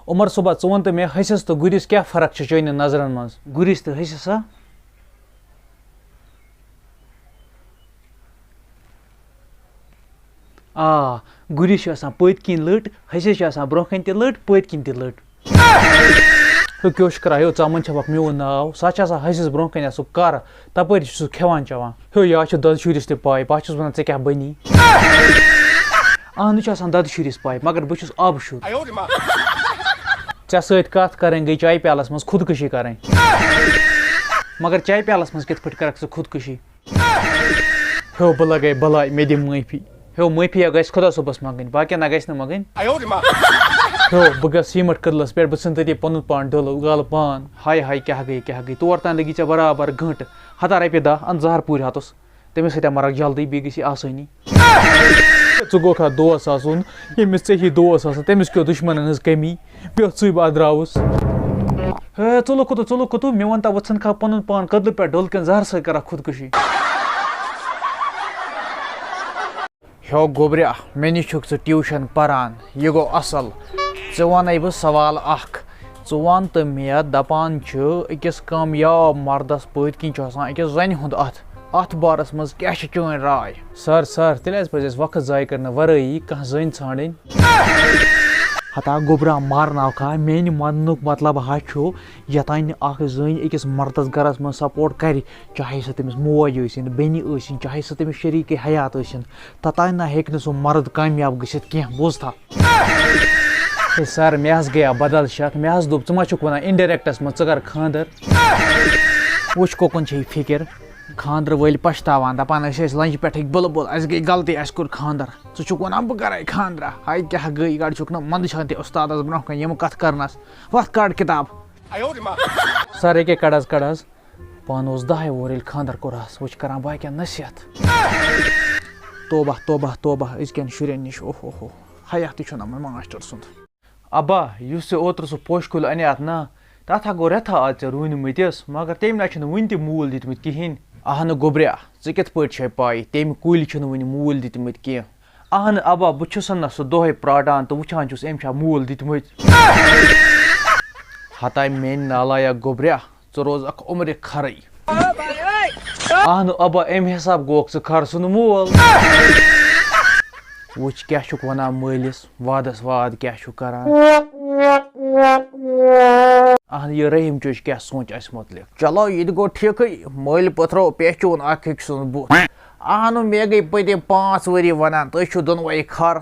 عمر صبح ژٕ وَن تہٕ مےٚ حٔسِس تہٕ گُرِس کیٛاہ فرق چھِ چٲنٮ۪ن نظرن منٛز گُرِس تہٕ حٔسِس ہا آ گُرِس چھِ آسان پٔتۍ کِنۍ لٔٹ حٔسِس چھِ آسان برٛونٛہہ کَنۍ تہِ لٔٹ پٔتۍ کِنۍ تہِ لٔٹ ہو کیوٚش کران ہیو ژامَن چھَپکھ میون ناو سۄ چھِ آسان حٔسِس برٛونٛہہ کَنۍ سُہ کَرٕ تَپٲری چھُ سُہ کھٮ۪وان چٮ۪وان ہیو یا چھُ دۄدٕ شُرِس تہِ پاے بہٕ چھُس وَنان ژےٚ کیٛاہ بٔنی اہنُو چھِ آسان دۄدٕ شُرِس پاے مگر بہٕ چھُس آبہٕ شُر ژےٚ سۭتۍ کَتھ کَرٕنۍ گٔے چایہِ پیالَس منٛز خودکٔشی کَرٕنۍ مگر چایہِ پیالَس منٛز کِتھ پٲٹھۍ کَرکھ ژٕ خودکٔشی ہیو بہٕ لَگَے بَلاے مےٚ دِ معٲفی ہیو معٲفی گژھِ خۄدا صٲبَس منٛگٕنۍ باقیَن نہ گژھِ نہٕ منٛگٕنۍ ہیو بہٕ گژھٕ سیٖمَٹھ کٔدلَس پٮ۪ٹھ بہٕ ژھٕنہٕ تٔتی پَنُن پان ڈُلہٕ گالہٕ پان ہاے ہاے کیٛاہ گٔے تور تام لٔگی ژےٚ برابر گٲنٛٹہٕ ہَتہ رۄپیہِ دَہ اَن زہر پوٗرۍ ہَتَس تٔمِس سۭتۍ مَرَکھ جلدی بیٚیہِ گٔژھی آسٲنی ژٕ گوٚکھ ہا دوس آسُن ییٚمِس ژےٚ ہی دوس آسان تٔمِس کیٛاہ دُشمَنَن ہٕنٛز کٔمی پیوٚتھ ژٕے بہٕ اَدراوُس ہے ژٕ لوٚگ مےٚ وَن تا وۄنۍ ژھٕنکھا پَنُن پان کٔدلہٕ پٮ۪ٹھ ڈُلہٕ کِنہٕ زہرٕ سۭتۍ کَرکھ خودکٔشی ہیو گوٚبریا مےٚ نِش چھُکھ ژٕ ٹیوٗشَن پَران یہِ گوٚو اَصٕل ژٕ وَنَے بہٕ سوال اَکھ ژٕ وَن تہٕ مےٚ دَپان چھِ أکِس کامیاب مردَس پٔتۍ کِنۍ چھُ آسان أکِس زَنہِ ہُنٛد اَتھ بارَس منٛز کیٛاہ چھِ چٲنۍ راے سَر تیٚلہِ حظ پَزِ اَسہِ وقت ضایع کَرنہٕ وَرٲیی کانٛہہ زٔنۍ ژھانٛڈٕنۍ ہتا گوٚبرا مارناوکھا میٛانہِ وَننُک مطلب ہا چھُ یوٚتانۍ نہٕ اَکھ زٔنۍ أکِس مردَس گَرَس منٛز سپوٹ کَرِ چاہے سۄ تٔمِس موج ٲسِن بیٚنہِ ٲسِن چاہے سۄ تٔمِس شریٖکے حیات ٲسِن توٚتانۍ نہ ہیٚکہِ نہٕ سُہ مرد کامیاب گٔژھِتھ کینٛہہ بوٗزتھا ہے سَر مےٚ حظ گٔیا بدل شک مےٚ حظ دوٚپ ژٕ ما چھُکھ وَنان اِنڈایرٮ۪کٹَس منٛز ژٕ کَر خانٛدر وٕچھ کوکُن چھے فِکِر خانٛدرٕ وٲلۍ پَشتاوان دَپان ٲسۍ لنٛجہِ پٮ۪ٹھٕکۍ بُلبُل اَسہِ گٔے غلطی اَسہِ کوٚر خانٛدر ژٕ چھُکھ وَنان بہٕ کَرَے خانٛدرا ہاے کیٛاہ گٔے گۄڈٕ چھُکھ نہٕ منٛدچھان تہِ اُستادَس برٛونٛہہ کَنہِ یِم کَتھ کَرنَس وَتھ کَڑ کِتاب سَر ییٚکیٛاہ کَڑ حظ پانہٕ اوس 10 وُہُر ییٚلہِ خانٛدر کوٚرہَس وۄنۍ چھِ کَران باقیَن نصیحت توبہ أزکٮ۪ن شُرٮ۪ن نِش اوہو حیاتٕے چھُنہٕ یِمَن ماشٹر سُنٛد ابا یُس ژےٚ اوترٕ سُہ پوشہِ کُل اَنیاتھ نا تَتھ ہا گوٚو رٮ۪تھا آز ژےٚ روٗنۍمٕتِس مگر تٔمۍ نہ چھُنہٕ وٕنہِ تہِ موٗل دِتمٕتۍ کِہیٖنۍ اہنہٕ گوٚبریا ژٕ کِتھ پٲٹھۍ چھے پاے تٔمۍ کُلۍ چھِنہٕ وٕنہِ موٗل دِتمٕتۍ کینٛہہ اہنہٕ ابا بہٕ چھُس نہ سُہ دۄہَے پرٛاران تہٕ وٕچھان چھُس أمۍ چھا موٗل دِتمٕتۍ ہتا میٛانہِ نالایک گوٚبریا ژٕ روزکھ عمرِ کھرٕے اہنہٕ ابا اَمہِ حساب گوکھ ژٕ کھر سُنٛد مول وٕچھ کیٛاہ چھُکھ وَنان مٲلِس وادَس واد کیٛاہ چھُکھ کَران اہن یہِ رحیٖم چوچہِ کیٛاہ سونٛچ اَسہِ مُتعلِق چلو یہِ تہِ گوٚو ٹھیٖکٕے مٲلۍ پٔتھرو پیچوُن اَکھ أکۍ سُنٛد بُتھ اہنُو مےٚ گٔے پٔتِم 5 ؤری وَنان تُہۍ چھِو دۄنوَے کھر